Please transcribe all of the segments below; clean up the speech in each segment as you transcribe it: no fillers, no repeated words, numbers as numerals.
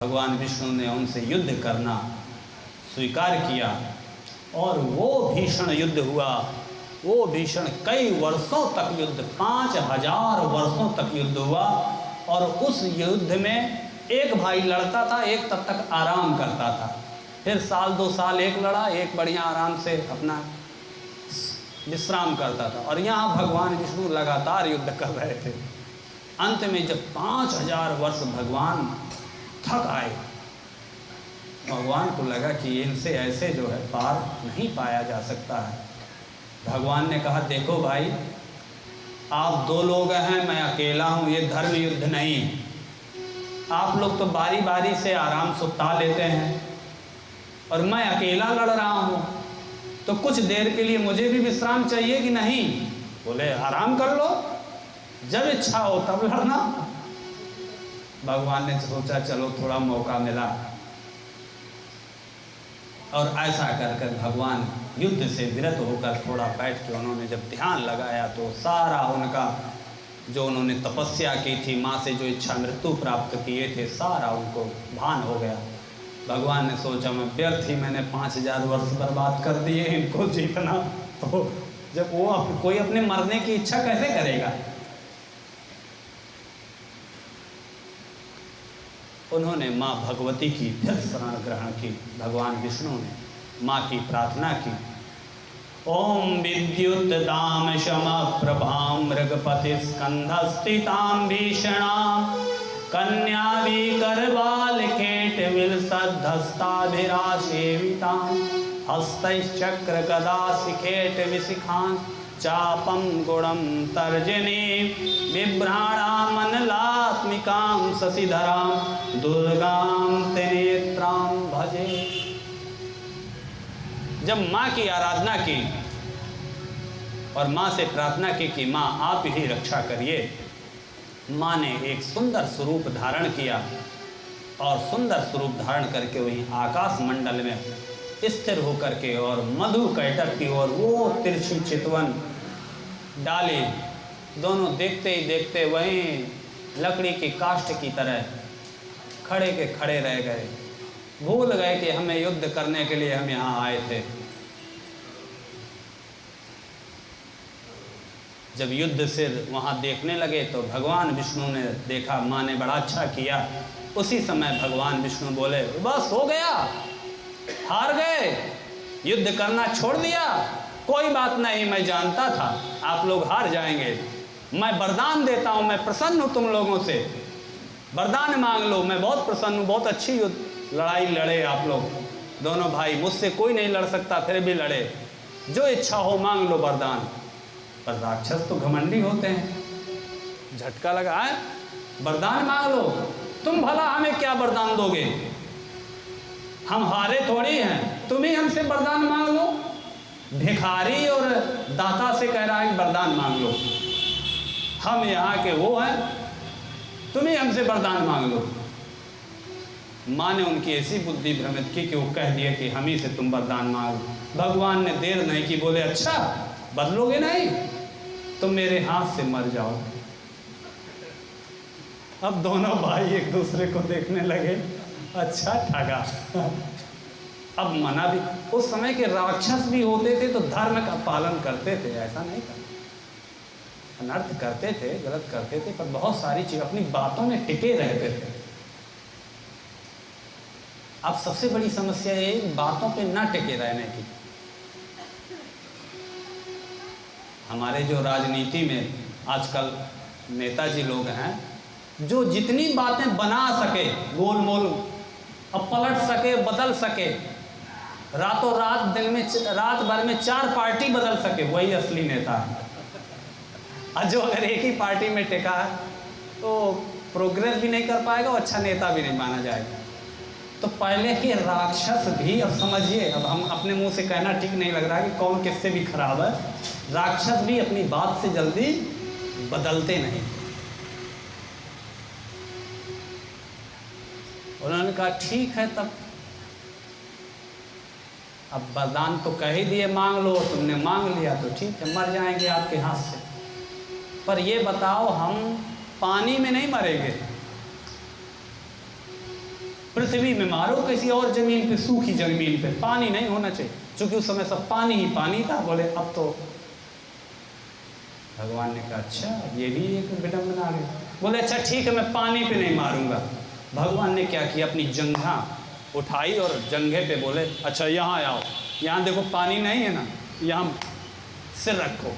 भगवान विष्णु ने उनसे युद्ध करना स्वीकार किया और वो भीषण युद्ध हुआ। वो भीषण कई वर्षों तक युद्ध, 5000 वर्षों तक युद्ध हुआ। और उस युद्ध में एक भाई लड़ता था, एक तब तक आराम करता था। फिर साल 2 साल एक लड़ा, एक बढ़िया आराम से अपना विश्राम करता था। और यहाँ भगवान विष्णु लगातार युद्ध कर रहे थे। अंत में जब 5000 वर्ष भगवान थक आए, भगवान को लगा कि इनसे ऐसे जो है पार नहीं पाया जा सकता है। भगवान ने कहा, देखो भाई, आप 2 लोग हैं, मैं अकेला हूँ, ये धर्म युद्ध नहीं। आप लोग तो बारी बारी से आराम सुता लेते हैं और मैं अकेला लड़ रहा हूँ, तो कुछ देर के लिए मुझे भी विश्राम चाहिए कि नहीं? बोले, आराम कर लो, जब इच्छा हो तब लड़ना। भगवान ने सोचा चलो थोड़ा मौका मिला, और ऐसा कर कर भगवान युद्ध से विरत होकर थोड़ा बैठ के उन्होंने जब ध्यान लगाया तो सारा उनका जो उन्होंने तपस्या की थी, माँ से जो इच्छा मृत्यु प्राप्त किए थे, सारा उनको भान हो गया। भगवान ने सोचा मैं व्यर्थ ही मैंने 5000 वर्ष बर्बाद कर दिए इनको जीतना, तो जब वो कोई अपने मरने की इच्छा कैसे करेगा? उन्होंने माँ भगवती की फिर शरण ग्रहण की। भगवान विष्णु ने माँ की प्रार्थना की। ओम विद्युत दाम शम प्रभाम मृगपति स्कंधस्थितां भीषणां कन्यावी करवाल केट विलसद्धस्ताभिरासेवितां हस्तैश्चक्र गदा शिखेट विशिखां चापम गुणम तर्जनी बिभ्राणामनलात्मिकां शशिधरां दुर्गां त्रिनेत्रां भजे। जब माँ की आराधना की और माँ से प्रार्थना की कि माँ आप ही रक्षा करिए, माँ ने एक सुंदर स्वरूप धारण किया और सुंदर स्वरूप धारण करके वहीं आकाश मंडल में स्थिर होकर के और मधु कैटक की और वो तिरछी चितवन डाली, दोनों देखते ही देखते वहीं लकड़ी की काष्ठ की तरह खड़े के खड़े रह गए। भूल गए कि हमें युद्ध करने के लिए हम यहाँ आए थे। जब युद्ध से वहाँ देखने लगे तो भगवान विष्णु ने देखा माँ ने बड़ा अच्छा किया। उसी समय भगवान विष्णु बोले, बस हो गया, हार गए, युद्ध करना छोड़ दिया। कोई बात नहीं, मैं जानता था आप लोग हार जाएंगे। मैं वरदान देता हूँ, मैं प्रसन्न हूँ तुम लोगों से, वरदान मांग लो, मैं बहुत प्रसन्न हूँ। बहुत अच्छी लड़ाई लड़े आप लोग दोनों भाई, मुझसे कोई नहीं लड़ सकता, फिर भी लड़े, जो इच्छा हो मांग लो वरदान। पर राक्षस तो घमंडी होते हैं, झटका लगा है, वरदान मांग लो, तुम भला हमें क्या वरदान दोगे? हम हारे थोड़ी हैं, तुम ही हमसे वरदान मांग लो। भिखारी और दाता से कह रहा है कि वरदान मांग लो, हम यहाँ के वो हैं, तुम ही हमसे वरदान मांग लो। माँ ने उनकी ऐसी बुद्धि भ्रमित की कि वो कह दिए कि हम ही से तुम वरदान मांगो। भगवान ने देर नहीं की, बोले अच्छा बदलोगे नहीं, तुम मेरे हाथ से मर जाओ। अब दोनों भाई एक दूसरे को देखने लगे, अच्छा ठगा। अब मना भी, उस समय के राक्षस भी होते थे तो धर्म का पालन करते थे, ऐसा नहीं था, अनर्थ करते थे, गलत करते थे, पर बहुत सारी चीज अपनी बातों में टिके रहते थे। अब सबसे बड़ी समस्या ये बातों पे ना टिके रहने की। हमारे जो राजनीति में आजकल नेताजी लोग हैं, जो जितनी बातें बना सके, गोल मोल अब पलट सके, बदल सके, रातों रात दिन में रात भर में 4 पार्टी बदल सके, वही असली नेता है। और जो अगर एक ही पार्टी में टिका है तो प्रोग्रेस भी नहीं कर पाएगा और अच्छा नेता भी नहीं माना जाएगा। तो पहले के राक्षस भी, अब समझिए, अब हम अपने मुंह से कहना ठीक नहीं लग रहा कि कौन किससे भी खराब है, राक्षस भी अपनी बात से जल्दी बदलते नहीं। उन्होंने कहा ठीक है, तब अब वरदान तो कह ही दिए मांग लो, तुमने मांग लिया तो ठीक है, मर जाएंगे आपके हाथ से। पर ये बताओ, हम पानी में नहीं मरेंगे, पृथ्वी में मारो, किसी और जमीन पे, सूखी जमीन पे, पानी नहीं होना चाहिए, क्योंकि उस समय सब पानी ही पानी था। बोले अब तो भगवान ने कहा अच्छा ये भी एक विडंबना आ गई। बोले अच्छा ठीक है, मैं पानी पे नहीं मारूंगा। भगवान ने क्या किया, अपनी जंघा उठाई और जंघे पे बोले अच्छा यहाँ आओ, यहाँ देखो पानी नहीं है ना, यहाँ सिर रखो।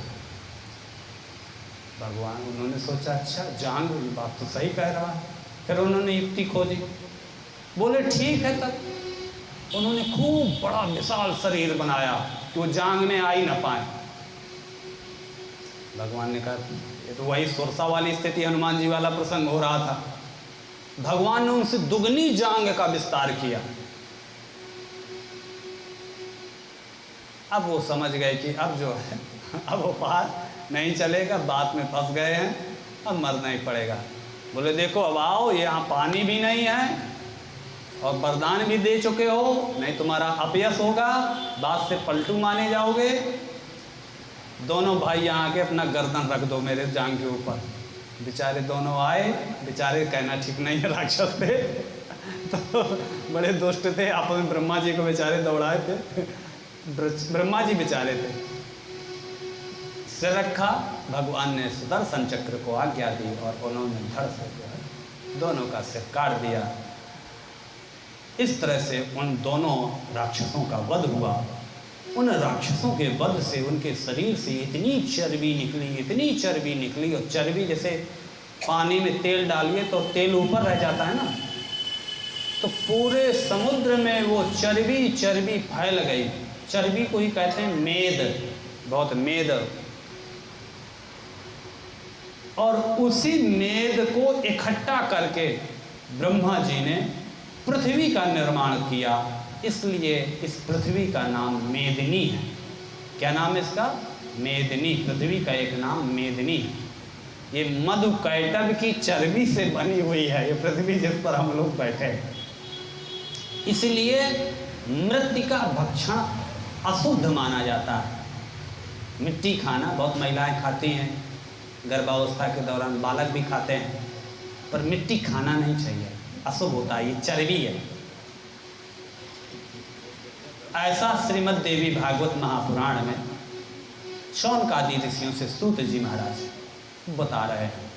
भगवान, उन्होंने सोचा अच्छा जान लो, ये बात तो सही कह रहा है। फिर उन्होंने युक्ति खोजी, बोले ठीक है। तब उन्होंने खूब बड़ा विशाल शरीर बनाया कि वो जांघने आ ही ना पाए। भगवान ने कहा ये तो वही सुरसा वाली स्थिति, हनुमान जी वाला प्रसंग हो रहा था। भगवान ने उनसे दुगनी जांग का विस्तार किया। अब वो समझ गए कि अब जो है अब वो पार नहीं चलेगा, बात में फंस गए हैं, अब मरना ही पड़ेगा। बोले देखो अब आओ, यहाँ पानी भी नहीं है और वरदान भी दे चुके हो, नहीं तुम्हारा अपयश होगा, बात से पलटू माने जाओगे। दोनों भाई यहाँ आके अपना गर्दन रख दो मेरे जांग के ऊपर। बेचारे दोनों आए, बेचारे कहना ठीक नहीं है, राक्षस थे तो बड़े दुष्ट थे, आपस में ब्रह्मा जी को बेचारे दौड़ाए थे। ब्रह्मा जी बेचारे थे। सिर रखा, भगवान ने सुदर्शन चक्र को आज्ञा दी और उन्होंने धड़ से जो है दोनों का सिर काट दिया। इस तरह से उन दोनों राक्षसों का वध हुआ। उन राक्षसों के वध से उनके शरीर से इतनी चर्बी निकली, इतनी चर्बी निकली, और चर्बी जैसे पानी में तेल डालिए तो तेल ऊपर रह जाता है ना, तो पूरे समुद्र में वो चर्बी चर्बी फैल गई। चर्बी को ही कहते हैं मेद, बहुत मेद। और उसी मेद को इकट्ठा करके ब्रह्मा जी ने पृथ्वी का निर्माण किया। इसलिए इस पृथ्वी का नाम मेदिनी है। क्या नाम है इसका? मेदिनी। पृथ्वी का एक नाम मेदिनी है। ये मधुकैटभ की चर्बी से बनी हुई है ये पृथ्वी, जिस पर हम लोग बैठे हैं। इसलिए मृत्तिका भक्षण अशुद्ध माना जाता है। मिट्टी खाना बहुत महिलाएं खाती हैं, गर्भावस्था के दौरान बालक भी खाते हैं, पर मिट्टी खाना नहीं चाहिए, अशुभ होता है, ये चर्बी है। ऐसा श्रीमद् देवी भागवत महापुराण में शौनकादि ऋषियों से सूत जी महाराज बता रहे हैं।